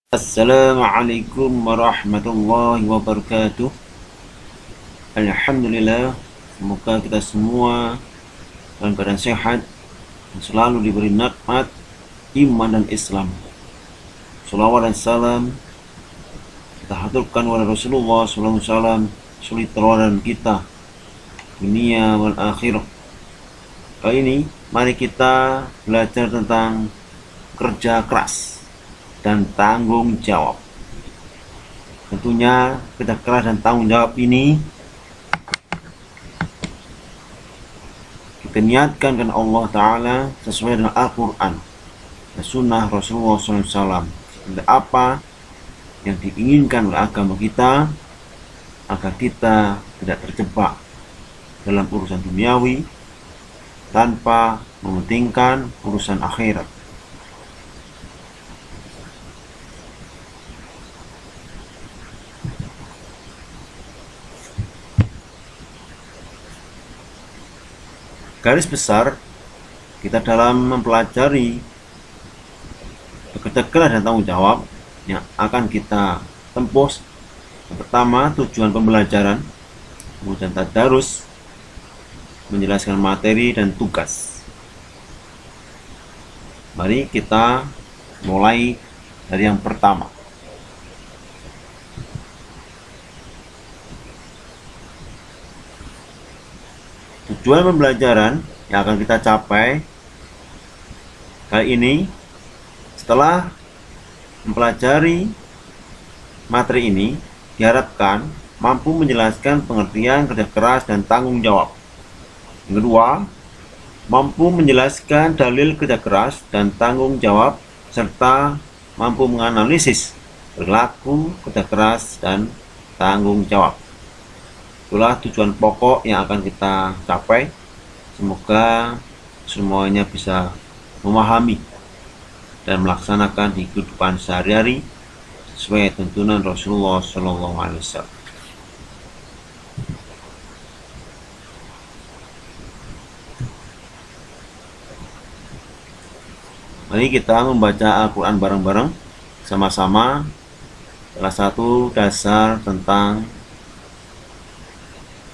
Assalamualaikum warahmatullahi wabarakatuh. Alhamdulillah, semoga kita semua dalam keadaan sehat dan selalu diberi nikmat iman dan Islam. Salawat dan salam kita haturkan kepada Rasulullah SAW, suri tauladan kita dunia wal akhirah. Kali ini mari kita belajar tentang kerja keras dan tanggung jawab. Tentunya kerja keras dan tanggung jawab ini kita niatkan dengan Allah Ta'ala sesuai dengan Al-Quran dan Sunnah Rasulullah SAW. Seperti apa yang diinginkan oleh agama kita, agar kita tidak terjebak dalam urusan duniawi tanpa mementingkan urusan akhirat. Garis besar kita dalam mempelajari kerja keras dan tanggung jawab yang akan kita tempuh. Yang pertama, tujuan pembelajaran, kemudian tadarus, menjelaskan materi dan tugas. Mari kita mulai dari yang pertama. Tujuan pembelajaran yang akan kita capai kali ini, setelah mempelajari materi ini, diharapkan mampu menjelaskan pengertian kerja keras dan tanggung jawab. Yang kedua, mampu menjelaskan dalil kerja keras dan tanggung jawab, serta mampu menganalisis perilaku kerja keras dan tanggung jawab. Itulah tujuan pokok yang akan kita capai. Semoga semuanya bisa memahami dan melaksanakan di kehidupan sehari-hari sesuai tuntunan Rasulullah SAW. Mari kita membaca Al-Quran bareng-bareng sama-sama. Salah satu dasar tentang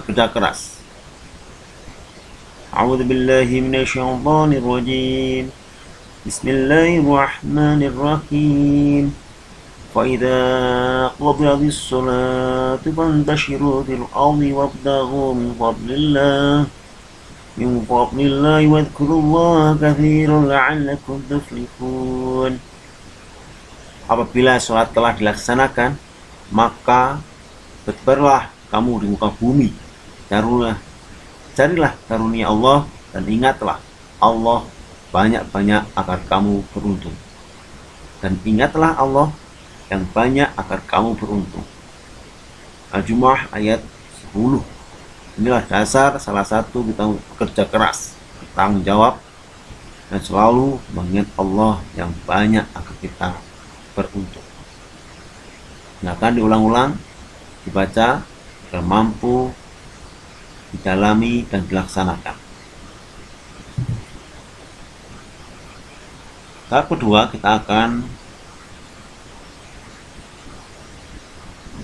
kerja keras. A'udzu billahi minasyaitonir rajim. Bismillahirrahmanirrahim. Fa idza qudiyatish shalatu fantashiru fil ardi wabtaghu min fadlillahi wadhkurullaha katsiran la'allakum tuflihun. Apabila sholat telah dilaksanakan, maka bertebarlah kamu di muka bumi, carilah karunia Allah dan ingatlah Allah banyak-banyak agar kamu beruntung. Dan ingatlah Allah yang banyak agar kamu beruntung. Al-Jumu'ah ayat 10. Inilah dasar salah satu kita bekerja keras, bertanggung jawab, dan selalu mengingat Allah yang banyak agar kita beruntung. Nah, akan diulang-ulang, dibaca agar mampu didalami dan dilaksanakan. Tahap kedua, kita akan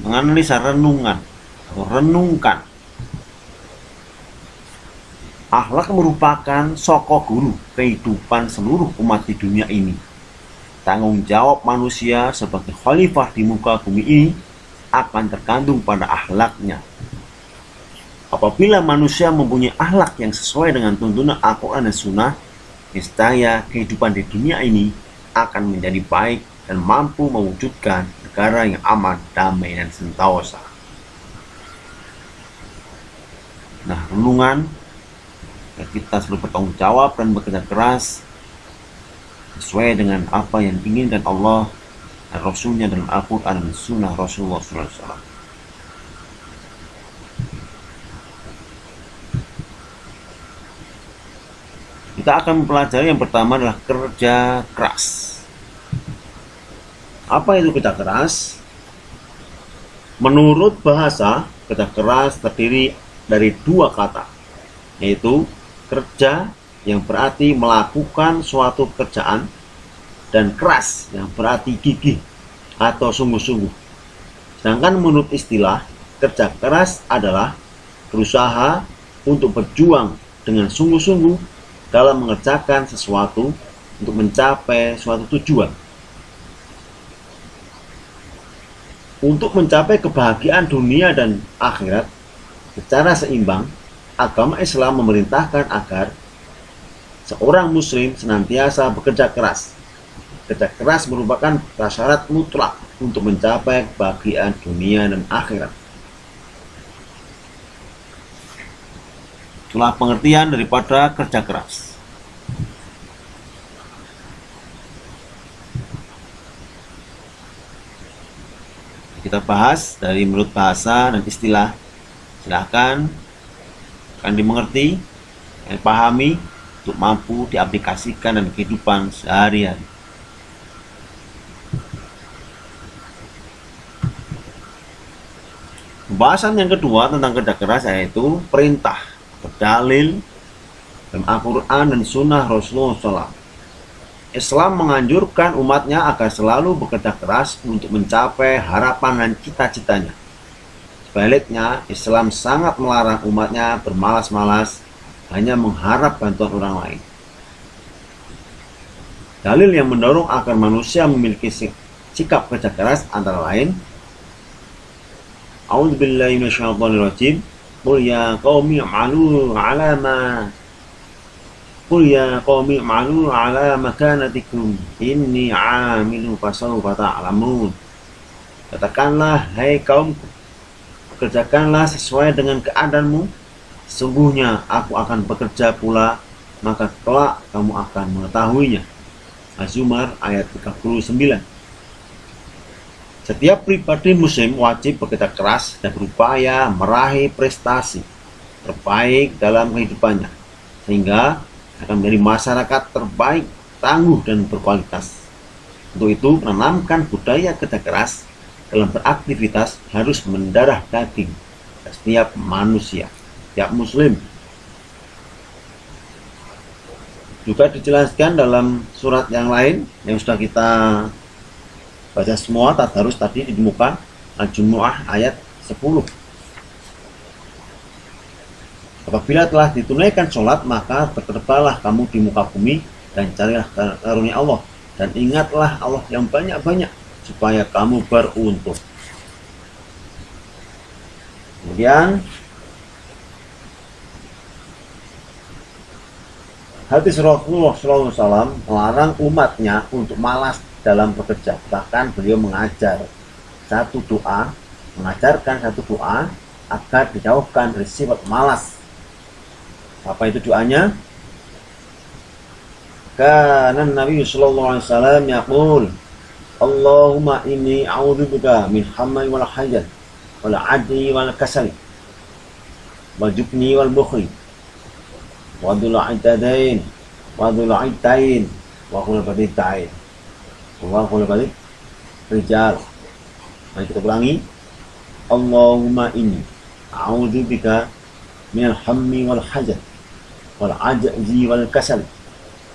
menganalisa renungan atau renungkan. Akhlak merupakan sokok guru kehidupan seluruh umat di dunia ini. Tanggung jawab manusia sebagai khalifah di muka bumi ini akan tergantung pada akhlaknya. Apabila manusia mempunyai akhlak yang sesuai dengan tuntunan Al-Quran dan Sunnah, niscaya kehidupan di dunia ini akan menjadi baik dan mampu mewujudkan negara yang aman, damai, dan sentosa. Nah, renungan, kita selalu bertanggung jawab dan bekerja keras sesuai dengan apa yang diinginkan Allah dan Rasulnya dalam Al-Quran dan Sunnah Rasulullah SAW. Kita akan mempelajari yang pertama adalah kerja keras. Apa itu kerja keras? Menurut bahasa, kerja keras terdiri dari dua kata, yaitu kerja yang berarti melakukan suatu pekerjaan dan keras yang berarti gigih atau sungguh-sungguh. Sedangkan menurut istilah, kerja keras adalah berusaha untuk berjuang dengan sungguh-sungguh dalam mengerjakan sesuatu untuk mencapai suatu tujuan. Untuk mencapai kebahagiaan dunia dan akhirat secara seimbang, agama Islam memerintahkan agar seorang muslim senantiasa bekerja keras. Kerja keras merupakan prasyarat mutlak untuk mencapai kebahagiaan dunia dan akhirat. Itulah pengertian daripada kerja keras. Kita bahas dari menurut bahasa dan istilah. Silahkan akan dimengerti, dipahami untuk mampu diaplikasikan dalam kehidupan sehari-hari. Pembahasan yang kedua tentang kerja keras yaitu perintah berdalil dalam Al-Quran dan Sunnah Rasulullah SAW. Islam menganjurkan umatnya agar selalu bekerja keras untuk mencapai harapan dan cita-citanya. Sebaliknya, Islam sangat melarang umatnya bermalas-malas hanya mengharap bantuan orang lain. Dalil yang mendorong agar manusia memiliki sikap kerja keras antara lain: A'udzubillahi minasyaitonirrajim. Qul ya qaumi i'malu 'ala ma Qul ya qaumi i'malu 'ala makanatikum inni 'amilu fasawfa ta'lamun. Katakanlah, hai kaumku, kerjakanlah sesuai dengan keadaanmu. Sesungguhnya aku akan bekerja pula, maka kelak kamu akan mengetahuinya. Az-Zumar ayat 39. Setiap pribadi muslim wajib bekerja keras dan berupaya meraih prestasi terbaik dalam kehidupannya, sehingga akan menjadi masyarakat terbaik, tangguh, dan berkualitas. Untuk itu, menanamkan budaya kerja keras dalam beraktivitas harus mendarah daging setiap manusia, setiap muslim. Juga dijelaskan dalam surat yang lain yang sudah kita baca semua, tadarus tadi di muka, Al-Jumu'ah ayat 10. Apabila telah ditunaikan sholat, maka bertebalah kamu di muka bumi dan carilah karunia Allah, dan ingatlah Allah yang banyak-banyak supaya kamu beruntung. Kemudian hadis Rasulullah SAW melarang umatnya untuk malas dalam bekerja. Bahkan beliau mengajarkan satu doa agar dijauhkan dari sifat malas. Apa itu doanya? Kana Nabi sallallahu alaihi wasallam yaqul, Allahumma inni a'udzubika min hammi wal hajat wal 'ajzi wal kasali wal jubni wal bukhli wa dhul'atain wa dhul'atain wa khulbatain wa khulbatit rijal. Mari kita ulangi. Allahumma inni a'udzubika min hammi wal hajat wal 'ajzi wal kasali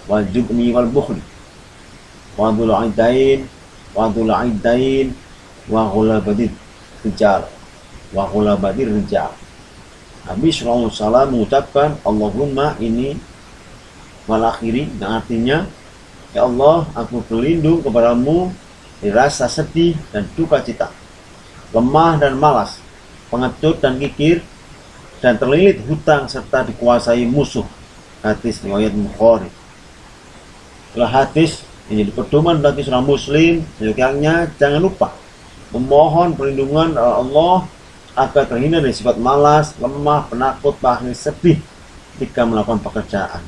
wal jubni wal bukhli wa dhul'atain wa ghulabadir rijal wa ghulabadir rijal. Nabi sallallahu alaihi wasallam mengucapkan Allahumma ini wal akhiri, yang artinya, ya Allah, aku berlindung kepadamu dari rasa sedih dan duka cita, lemah dan malas, pengecut dan kikir, dan terlilit hutang serta dikuasai musuh. Hadis riwayat Bukhari. Itulah hadis yang jadi pedoman bagi seorang muslim. Seyogyanya jangan lupa memohon perlindungan Allah agar terhindar dari sifat malas, lemah, penakut, bahkan sedih ketika melakukan pekerjaan.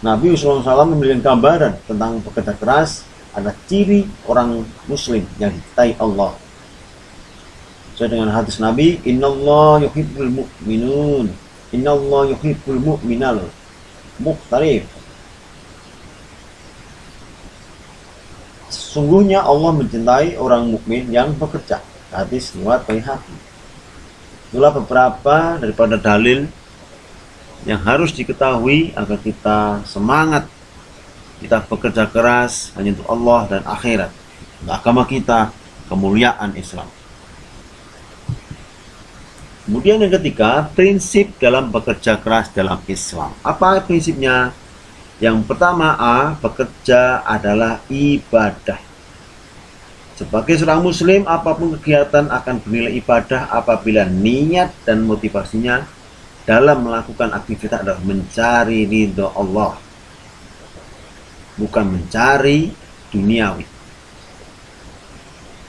Nabi SAW memberikan gambaran tentang bekerja keras adalah ciri orang muslim yang dicintai Allah. Sesuai dengan hadis Nabi, Innallaha yuhibbul mu'minun, Innallaha yuhibbul mu'minal muqtarif. Sesungguhnya Allah mencintai orang mukmin yang bekerja. Hadis riwayat Baihaqi. Itulah beberapa daripada dalil yang harus diketahui agar kita semangat Kita bekerja keras hanya untuk Allah dan akhirat, untuk agama kita, kemuliaan Islam. Kemudian yang ketiga, prinsip dalam bekerja keras dalam Islam. Apa prinsipnya? Yang pertama, bekerja adalah ibadah. Sebagai seorang muslim, apapun kegiatan akan bernilai ibadah apabila niat dan motivasinya dalam melakukan aktivitas adalah mencari ridho Allah, bukan mencari duniawi.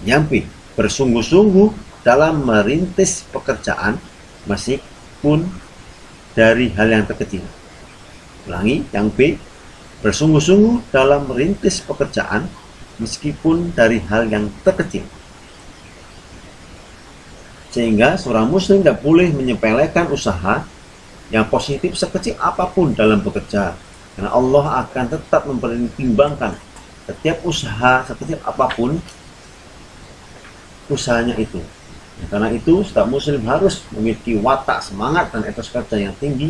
Yang B, bersungguh-sungguh dalam merintis pekerjaan meskipun dari hal yang terkecil. Ulangi, yang B, bersungguh-sungguh dalam merintis pekerjaan meskipun dari hal yang terkecil. Sehingga seorang muslim tidak boleh menyepelekan usaha yang positif sekecil apapun dalam bekerja, karena Allah akan tetap mempertimbangkan setiap usaha sekecil apapun usahanya itu. Karena itu setiap muslim harus memiliki watak, semangat, dan etos kerja yang tinggi,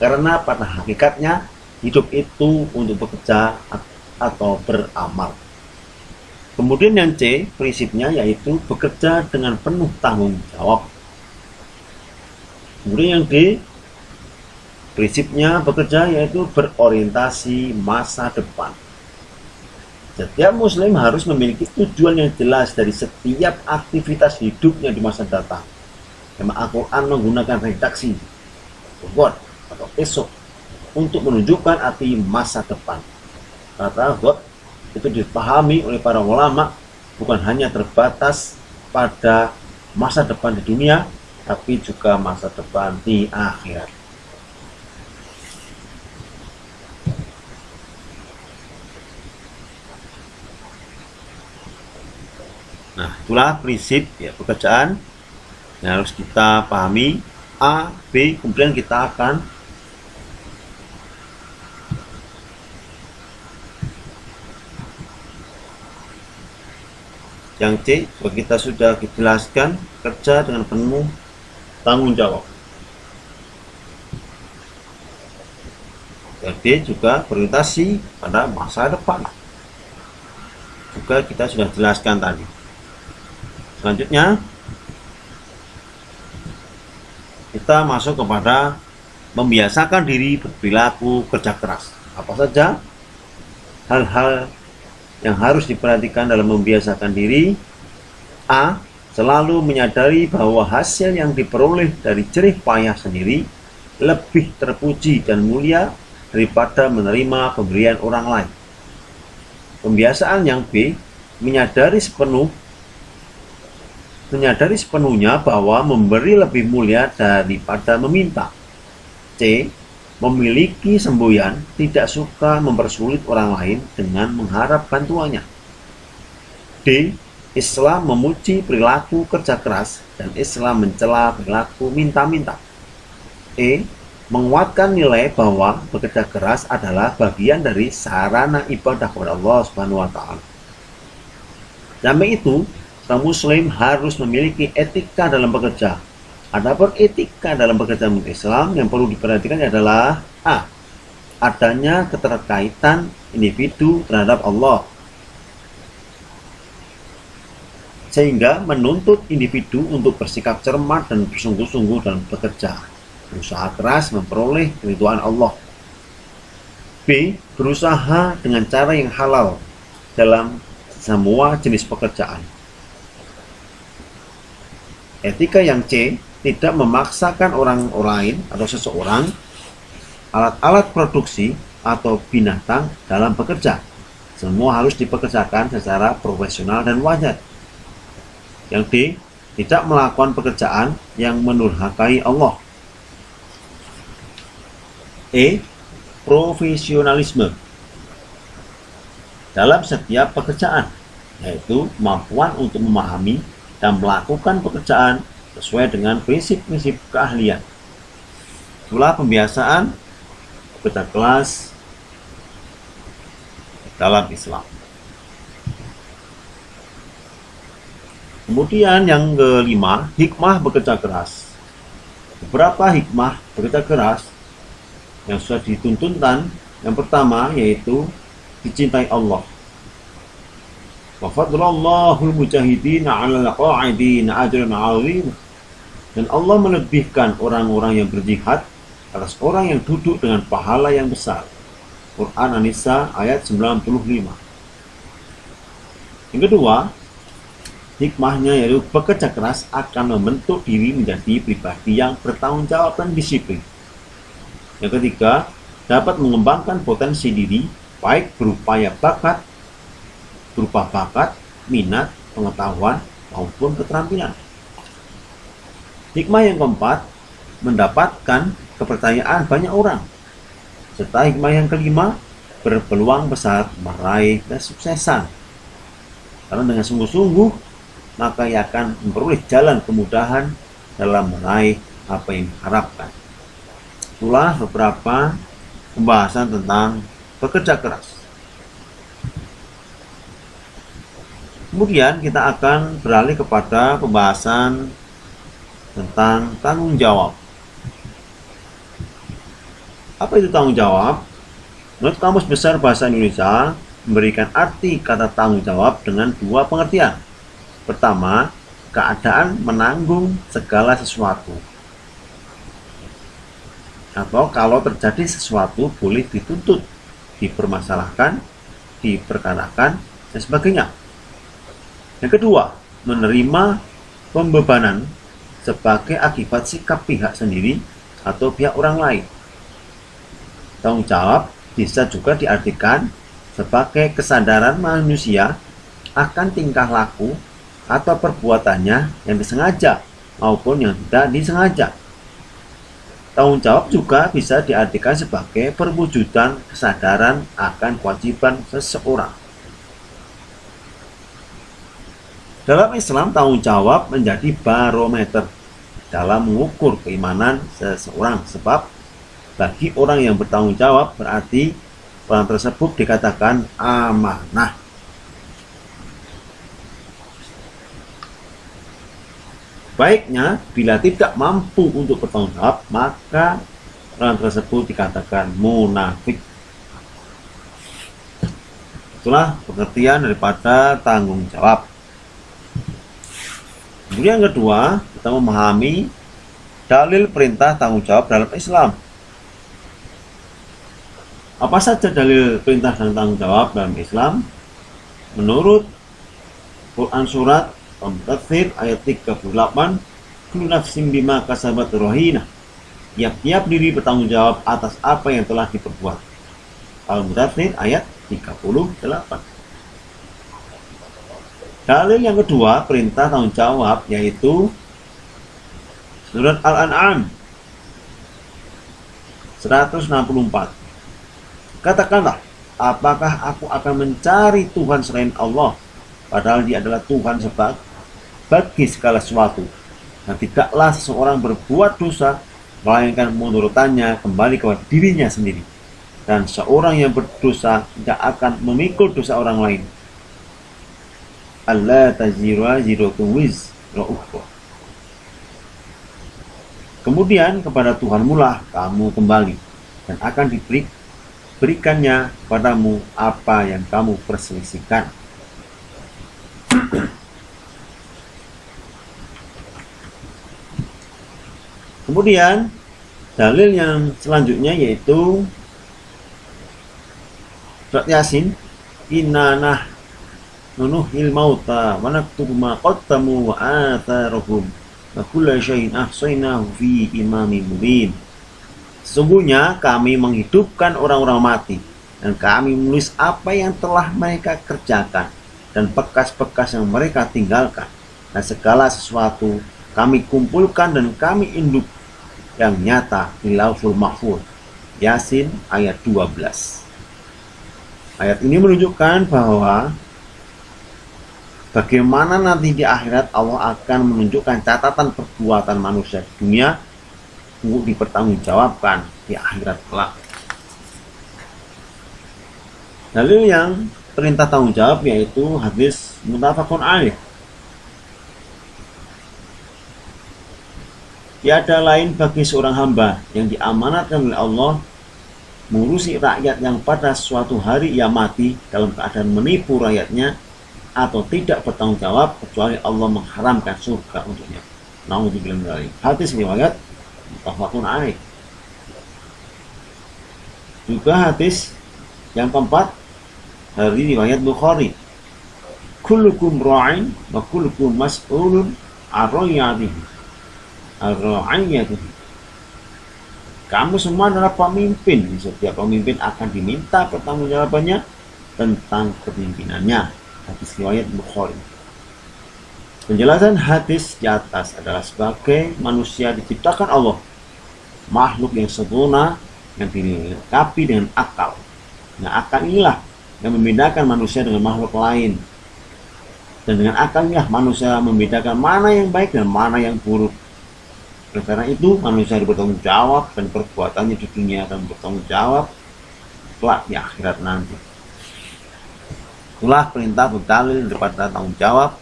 karena pada hakikatnya hidup itu untuk bekerja atau beramal. Kemudian yang C, prinsipnya yaitu bekerja dengan penuh tanggung jawab. Kemudian yang D, prinsipnya bekerja yaitu berorientasi masa depan. Setiap muslim harus memiliki tujuan yang jelas dari setiap aktivitas hidupnya di masa datang. Karena Al-Quran menggunakan redaksi God atau esok untuk menunjukkan arti masa depan. Kata God itu dipahami oleh para ulama bukan hanya terbatas pada masa depan di dunia, tapi juga masa depan di akhirat. Nah, itulah prinsip ya pekerjaan yang harus kita pahami. A, B, kemudian kita akan yang C, kita sudah dijelaskan, kerja dengan penuh tanggung jawab. Jadi juga berorientasi pada masa depan, juga kita sudah jelaskan tadi. Selanjutnya kita masuk kepada membiasakan diri berperilaku kerja keras. Apa saja hal-hal yang harus diperhatikan dalam membiasakan diri? A, selalu menyadari bahwa hasil yang diperoleh dari jerih payah sendiri lebih terpuji dan mulia daripada menerima pemberian orang lain. Pembiasaan yang B, menyadari sepenuhnya bahwa memberi lebih mulia daripada meminta. C, memiliki semboyan, tidak suka mempersulit orang lain dengan mengharap bantuannya. D, Islam memuji perilaku kerja keras dan Islam mencela perilaku minta-minta. E, menguatkan nilai bahwa bekerja keras adalah bagian dari sarana ibadah kepada Allah Subhanahu wa taala. Sampai itu, seorang muslim harus memiliki etika dalam bekerja. Adapun etika dalam bekerja menurut Islam yang perlu diperhatikan adalah A, adanya keterkaitan individu terhadap Allah, sehingga menuntut individu untuk bersikap cermat dan bersungguh-sungguh dalam bekerja, berusaha keras memperoleh keridhaan Allah. B, berusaha dengan cara yang halal dalam semua jenis pekerjaan. Etika yang C, tidak memaksakan orang lain atau seseorang, alat-alat produksi atau binatang dalam bekerja. Semua harus dipekerjakan secara profesional dan wajar. Yang D, tidak melakukan pekerjaan yang menurhakai Allah. E, profesionalisme dalam setiap pekerjaan, yaitu kemampuan untuk memahami dan melakukan pekerjaan sesuai dengan prinsip-prinsip keahlian. Itulah pembiasaan bekerja keras dalam Islam. Kemudian yang kelima, hikmah bekerja keras. Beberapa hikmah bekerja keras yang sudah dituntunkan. Yang pertama yaitu dicintai Allah. Wa fadlallahu mujahidina 'alal qa'idina ajran 'azim. Dan Allah melebihkan orang-orang yang berjihad atas orang yang duduk dengan pahala yang besar. Quran An-Nisa ayat 95. Yang kedua, hikmahnya yaitu bekerja keras akan membentuk diri menjadi pribadi yang bertanggung jawab dan disiplin. Yang ketiga, dapat mengembangkan potensi diri baik berupa bakat, minat, pengetahuan maupun keterampilan. Hikmah yang keempat, mendapatkan kepercayaan banyak orang. Serta hikmah yang kelima, berpeluang besar meraih kesuksesan. Karena dengan sungguh-sungguh, maka ia akan memperoleh jalan kemudahan dalam meraih apa yang diharapkan. Itulah beberapa pembahasan tentang bekerja keras. Kemudian kita akan beralih kepada pembahasan tentang tanggung jawab. Apa itu tanggung jawab? Menurut Kamus Besar Bahasa Indonesia, memberikan arti kata tanggung jawab dengan dua pengertian. Pertama, keadaan menanggung segala sesuatu. Atau kalau terjadi sesuatu boleh dituntut, dipermasalahkan, diperkarakan, dan sebagainya. Yang kedua, menerima pembebanan sebagai akibat sikap pihak sendiri atau pihak orang lain. Tanggung jawab bisa juga diartikan sebagai kesadaran manusia akan tingkah laku atau perbuatannya yang disengaja maupun yang tidak disengaja. Tanggung jawab juga bisa diartikan sebagai perwujudan kesadaran akan kewajiban seseorang. Dalam Islam, tanggung jawab menjadi barometer dalam mengukur keimanan seseorang. Sebab bagi orang yang bertanggung jawab berarti orang tersebut dikatakan amanah. Baiknya, bila tidak mampu untuk bertanggung jawab, maka orang tersebut dikatakan munafik. Itulah pengertian daripada tanggung jawab. Kemudian yang kedua, kita memahami dalil perintah tanggung jawab dalam Islam. Apa saja dalil perintah dan tanggung jawab dalam Islam? Menurut Quran surat Al-Mudaththir ayat 38, kullu nafsin bima kasabat rahina. Tiap-tiap diri bertanggung jawab atas apa yang telah diperbuat. Al-Mudaththir ayat 38. Dalil yang kedua, perintah tanggung jawab, yaitu surat Al-An'am 164. Katakanlah, apakah aku akan mencari Tuhan selain Allah, padahal Dia adalah Tuhan bagi segala sesuatu. Dan tidaklah seseorang berbuat dosa, melainkan menurutannya kembali kepada dirinya sendiri. Dan seorang yang berdosa tidak akan memikul dosa orang lain. Allah taziru waziratun wizra ukhra. Kemudian kepada Tuhanmu lah kamu kembali, dan akan diberikannya padamu apa yang kamu perselisihkan. Kemudian dalil yang selanjutnya yaitu surat Yasin, inna nunuhil mauta wa naktubu ma qaddamu wa atharahum wa kulla syai'in ahsaynahu fi imamin mubin. Sesungguhnya kami menghidupkan orang-orang mati, dan kami menulis apa yang telah mereka kerjakan dan bekas-bekas yang mereka tinggalkan, dan segala sesuatu kami kumpulkan dan kami induk yang nyata di Lauhul Mahfuz. Yasin ayat 12. Ayat ini menunjukkan bahwa bagaimana nanti di akhirat Allah akan menunjukkan catatan perbuatan manusia di dunia untuk dipertanggungjawabkan di akhirat kelak. Dalil yang perintah tanggung jawab yaitu hadis muttafaqun alaih. Tiada lain bagi seorang hamba yang diamanatkan oleh Allah mengurusi rakyat yang pada suatu hari ia mati dalam keadaan menipu rakyatnya, atau tidak bertanggung jawab kecuali Allah mengharamkan surga untuknya. Naudzubillah min dzalik. Hadis riwayat muttafaqun alaih. Juga hadis yang keempat dari riwayat Bukhari, kullukum ra'in wa kullukum mas'ulun an ra'iyatihi. Kamu semua adalah pemimpin. Setiap pemimpin akan diminta pertanggungjawabannya tentang kepemimpinannya. Hadis riwayat Bukhari. Penjelasan hadis di atas adalah sebagai manusia diciptakan Allah, makhluk yang sempurna yang dilengkapi dengan akal. Nah, akal inilah yang membedakan manusia dengan makhluk lain. Dan dengan akal inilah manusia membedakan mana yang baik dan mana yang buruk. Oleh karena itu, manusia bertanggung jawab dan perbuatannya di dunia akan bertanggung jawab kelak di akhirat nanti. Itulah perintah berdalil daripada tanggung jawab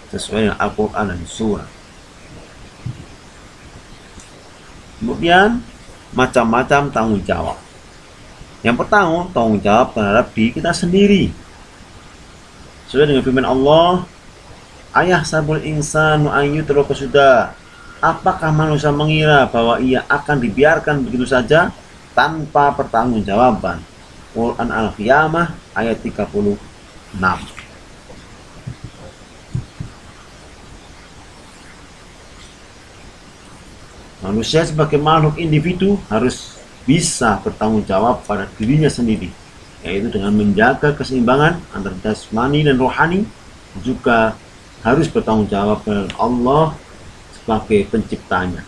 sesuai dengan Al-Quran dan Surah. Kemudian macam-macam tanggung jawab. Yang pertama, tanggung jawab terhadap diri kita sendiri. Sesuai dengan firman Allah, ayah sabul insanu ayyutraka sudah. Apakah manusia mengira bahwa ia akan dibiarkan begitu saja tanpa pertanggungjawaban? Quran Al-Qiyamah ayat 36. Manusia sebagai makhluk individu harus bisa bertanggung jawab pada dirinya sendiri, yaitu dengan menjaga keseimbangan antara jasmani dan rohani. Juga harus bertanggung jawab kepada Allah sebagai penciptanya.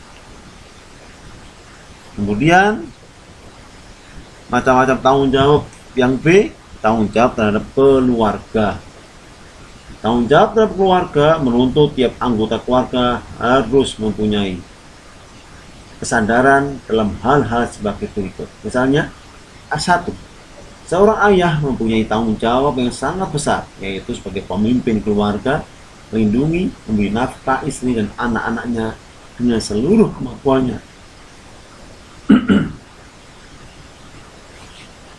Kemudian macam-macam tanggung jawab yang B, tanggung jawab terhadap keluarga. Tanggung jawab terhadap keluarga menuntut tiap anggota keluarga harus mempunyai kesadaran dalam hal-hal sebagai berikut. Misalnya, A1, seorang ayah mempunyai tanggung jawab yang sangat besar, yaitu sebagai pemimpin keluarga, melindungi, memberi nafkah istri dan anak-anaknya dengan seluruh kemampuannya.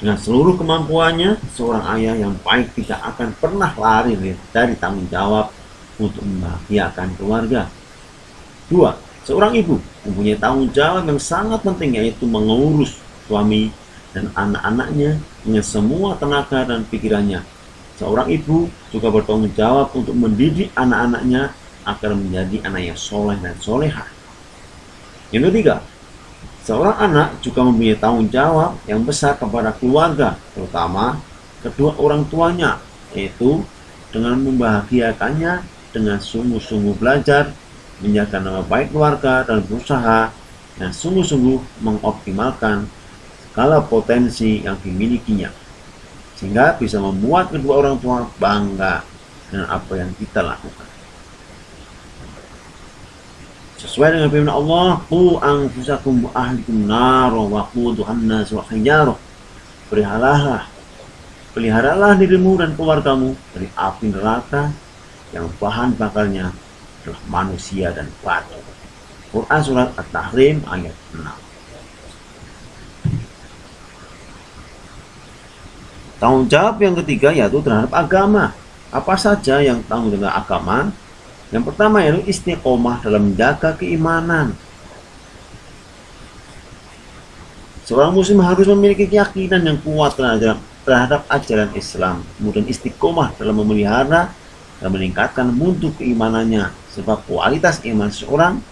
Dengan seluruh kemampuannya, seorang ayah yang baik tidak akan pernah lari dari tanggung jawab untuk membahagiakan keluarga. 2, seorang ibu mempunyai tanggung jawab yang sangat penting, yaitu mengurus suami dan anak-anaknya dengan semua tenaga dan pikirannya. Seorang ibu juga bertanggung jawab untuk mendidik anak-anaknya agar menjadi anak yang soleh dan solehah. Yang ketiga, seorang anak juga mempunyai tanggung jawab yang besar kepada keluarga, terutama kedua orang tuanya, yaitu dengan membahagiakannya dengan sungguh-sungguh belajar, menjaga nama baik keluarga, dan berusaha dan sungguh-sungguh mengoptimalkan segala potensi yang dimilikinya, sehingga bisa membuat kedua orang tua bangga dengan apa yang kita lakukan. Sesuai dengan firman Allah, qu anfusakum wa ahlikum nar wa quduhan nas wal hijarah. Peliharalah dirimu dan keluargamu dari api neraka yang bahan bakarnya adalah manusia dan batu. Quran surat At-Tahrim ayat 6. Tanggung jawab yang ketiga yaitu terhadap agama. Apa saja yang tanggung jawab agama? Yang pertama yaitu istiqomah dalam menjaga keimanan. Seorang muslim harus memiliki keyakinan yang kuat terhadap ajaran Islam, kemudian istiqomah dalam memelihara dan meningkatkan mutu keimanannya, sebab kualitas iman seorang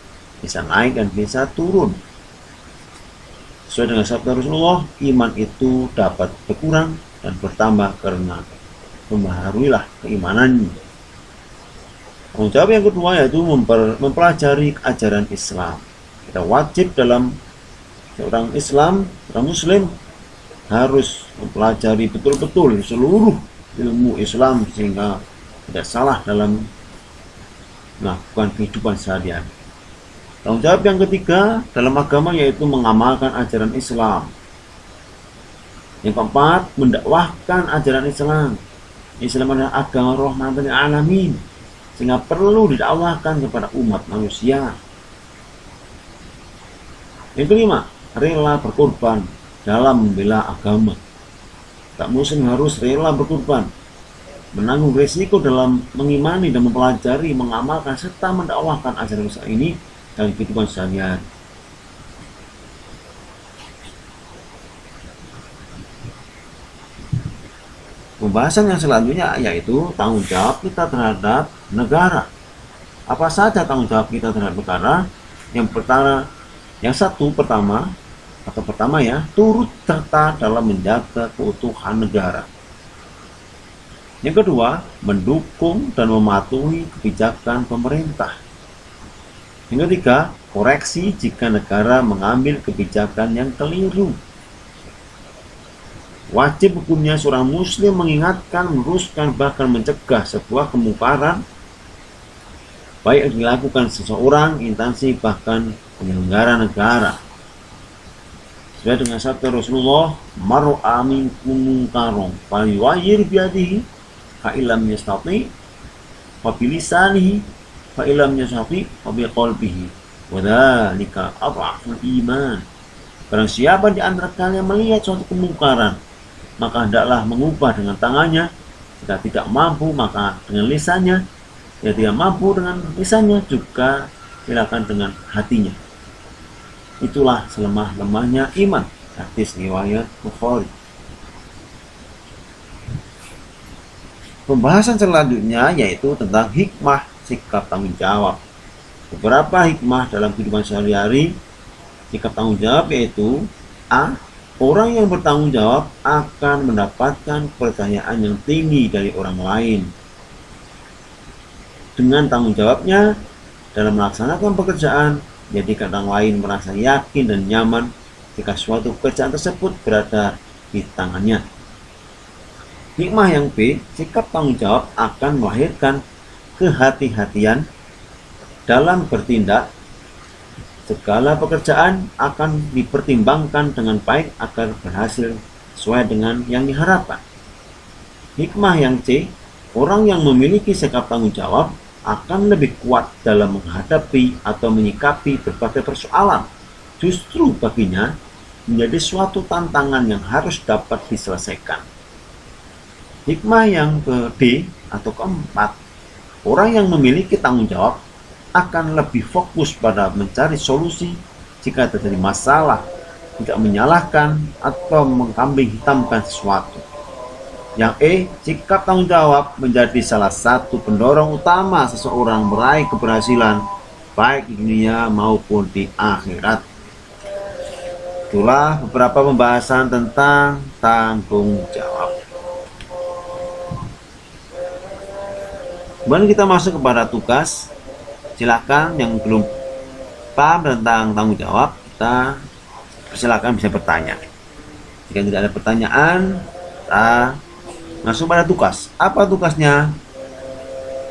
bisa naik dan bisa turun. Sesuai dengan sabda Rasulullah, iman itu dapat berkurang dan bertambah karena membaharuilah keimanannya. Tanggung jawab yang kedua yaitu mempelajari ajaran Islam. Kita wajib dalam seorang Islam, seorang Muslim harus mempelajari betul-betul seluruh ilmu Islam sehingga tidak salah dalam melakukan kehidupan sehari-hari. Tanggung jawab yang ketiga dalam agama yaitu mengamalkan ajaran Islam. Yang keempat, mendakwahkan ajaran Islam. Islam adalah agama rahmatan lil alamin, sehingga perlu didakwahkan kepada umat manusia. Yang kelima, rela berkorban dalam membela agama. Tak muslim harus rela berkorban, menanggung resiko dalam mengimani dan mempelajari, mengamalkan serta mendakwahkan ajaran besar ini dalam kehidupan sehari-hari. Pembahasan yang selanjutnya yaitu tanggung jawab kita terhadap negara. Apa saja tanggung jawab kita terhadap negara? Yang pertama ya, turut serta dalam menjaga keutuhan negara. Yang kedua, mendukung dan mematuhi kebijakan pemerintah. Yang ketiga, koreksi jika negara mengambil kebijakan yang keliru. Wajib hukumnya seorang muslim mengingatkan, meluruskan, bahkan mencegah sebuah kemungkaran, baik yang dilakukan seseorang, instansi, bahkan penyelenggara negara. Sesuai dengan sabda Rasulullah, mar'a minkum munkaron falyughayyir biyadihi fa illam yastati fa bilisanihi fa illam yastati fa biqalbihi wa dzalika adhaful iman. Barang siapa di antara kalian melihat suatu kemungkaran, maka hendaklah mengubah dengan tangannya. Jika tidak mampu, maka dengan lisannya. Jika tidak mampu dengan lisannya, juga silakan dengan hatinya. Itulah selemah-lemahnya iman. Hadis riwayat Bukhari. Pembahasan selanjutnya yaitu tentang hikmah sikap tanggung jawab. Beberapa hikmah dalam kehidupan sehari-hari sikap tanggung jawab yaitu A. Orang yang bertanggung jawab akan mendapatkan kepercayaan yang tinggi dari orang lain. Dengan tanggung jawabnya dalam melaksanakan pekerjaan, jadi orang lain merasa yakin dan nyaman jika suatu pekerjaan tersebut berada di tangannya. Hikmah yang B, sikap tanggung jawab akan melahirkan kehati-hatian dalam bertindak. Segala pekerjaan akan dipertimbangkan dengan baik agar berhasil sesuai dengan yang diharapkan. Hikmah yang C, orang yang memiliki sikap tanggung jawab akan lebih kuat dalam menghadapi atau menyikapi berbagai persoalan. Justru baginya menjadi suatu tantangan yang harus dapat diselesaikan. Hikmah yang D atau keempat, orang yang memiliki tanggung jawab akan lebih fokus pada mencari solusi jika terjadi masalah, tidak menyalahkan atau mengkambing hitamkan sesuatu. Yang E, sikap tanggung jawab menjadi salah satu pendorong utama seseorang meraih keberhasilan baik di dunia maupun di akhirat. Itulah beberapa pembahasan tentang tanggung jawab. Kemudian kita masuk kepada tugas. Silakan yang belum paham tentang tanggung jawab, kita silakan bisa bertanya. Jika tidak ada pertanyaan, kita masuk pada tugas. Apa tugasnya?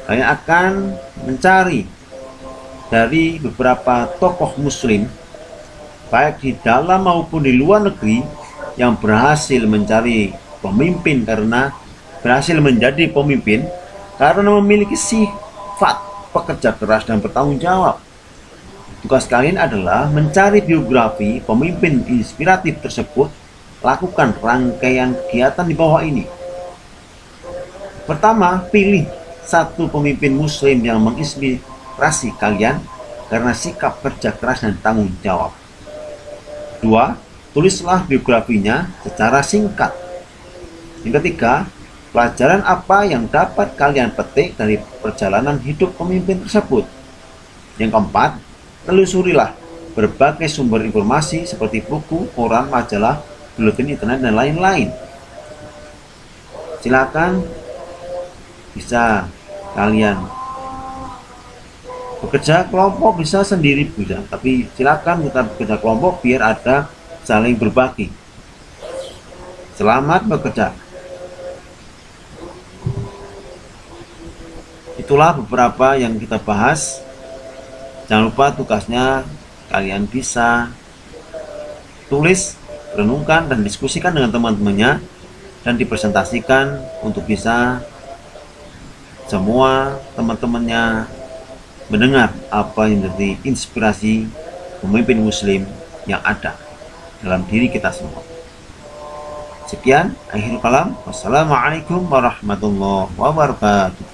Saya akan mencari dari beberapa tokoh muslim baik di dalam maupun di luar negeri yang berhasil mencari pemimpin karena berhasil menjadi pemimpin karena memiliki sifat pekerja keras dan bertanggung jawab. Tugas kalian adalah mencari biografi pemimpin inspiratif tersebut. Lakukan rangkaian kegiatan di bawah ini. Pertama, pilih satu pemimpin muslim yang menginspirasi kalian karena sikap kerja keras dan tanggung jawab. 2. Tulislah biografinya secara singkat. Yang ketiga, pelajaran apa yang dapat kalian petik dari perjalanan hidup pemimpin tersebut? Yang keempat, telusurilah berbagai sumber informasi seperti buku, koran, majalah, buletin internet, dan lain-lain. Silakan bisa kalian bekerja kelompok, bisa sendiri bisa, tapi silakan kita bekerja kelompok biar ada saling berbagi. Selamat bekerja. Itulah beberapa yang kita bahas. Jangan lupa tugasnya kalian bisa tulis, renungkan, dan diskusikan dengan teman-temannya dan dipresentasikan untuk bisa semua teman-temannya mendengar apa yang menjadi inspirasi pemimpin muslim yang ada dalam diri kita semua. Sekian, akhir kalam. Wassalamualaikum warahmatullahi wabarakatuh.